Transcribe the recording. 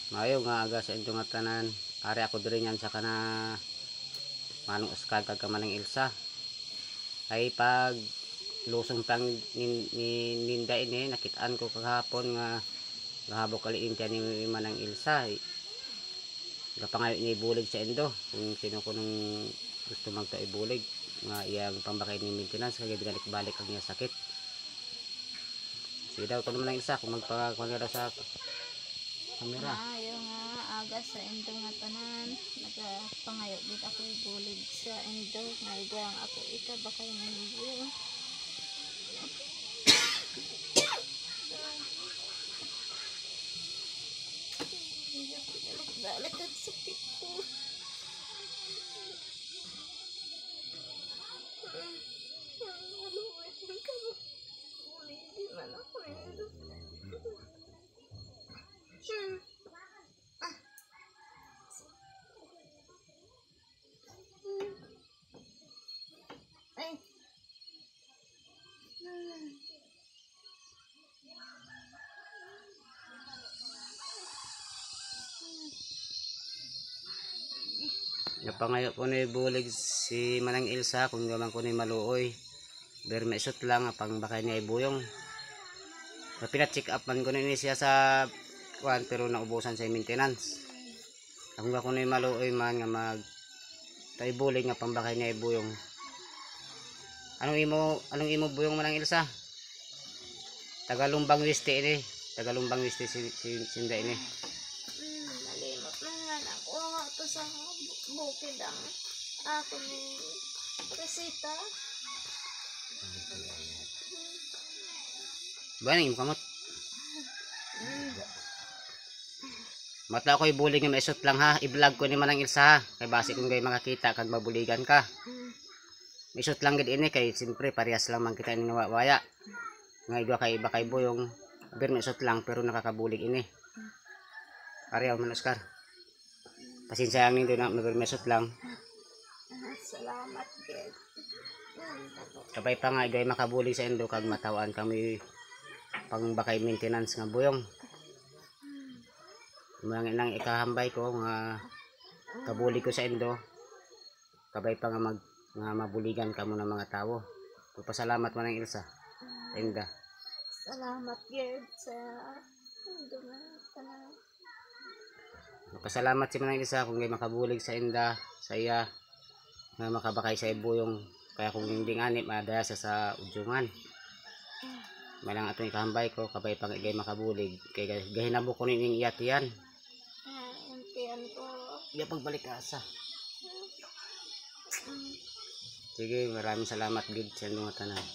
Mayo nga aga sa inyo nga tanan. Ari ako diri nyan sa kana manong Oscar kag manang Elsa. Ay pag lusong tang ninda ini nakitaan ko kahapon nga gahabok kaliin tiyan ni manang Elsa. Gapangayo ni bulig sa endo kung sino ko nung gusto magta ibulig nga iyang pambakay ni maintenance kag balik ang iya sakit. Sige daw ko naman ang Elsa kung magpakuha daw sa kamera. Maayo nga aga sa endo nga tanan. Nagapangayo gid ako bulig sa endo nga igwang ako bakay nang balik at sakit ko. Napangayo ko ni bulig si manang Elsa kung gaman ko ni maluoy. Pero may isot lang pang bakay niya ibuyong. Pina-check up man ko ni siya sa kuan pero naubusan sa maintenance. Kung ako ni maluoy man nga mag bulig nga pang bakay niya ibuyong. Anong imo buyong manang Elsa? Tagalumbang Weste ini. Tagalumbang Weste sinda ini. Nalimot na nga ako nga to sa bukid ang ako ni resita. Baning imo kamot. Matla ko ibulig nga maisot lang ha. I-vlog ko ni manang Elsa ha. Kay base kung gay makakita kag mabuligan ka. Maisot lang gid ini kay siyempre parehas lang man kita ni waya. Nga igwa kay iba kay buyong. Aber maisot lang pero nakakabulig ini. Pareho man Oscar. Pasensya ang nindo na maisot lang. Salamat gid. Kabay pa nga igay makabulig sa endo kag matawaan kami pang bakay maintenance nga buyong. Mga nang ikahambay ko nga kabulig ko sa endo. Kabay pa nga mabuligan kamo ng mga tao. Pasalamat man ang Elsa. Enda. Salamat gid sa endo nga tanan. Pasalamat si manang Elsa kung gay makabulig sa enda sa iya nga makabakay sa ibuyong. Kaya kung hindi ngani madaya sa udyungan. Malang atong ikahambay ko kabay pang igay makabulig kay gahinabo ko ning iyat yan. Impian ko. Iya pagbalik ka sa. Sige, maraming salamat gid sa mga tanan.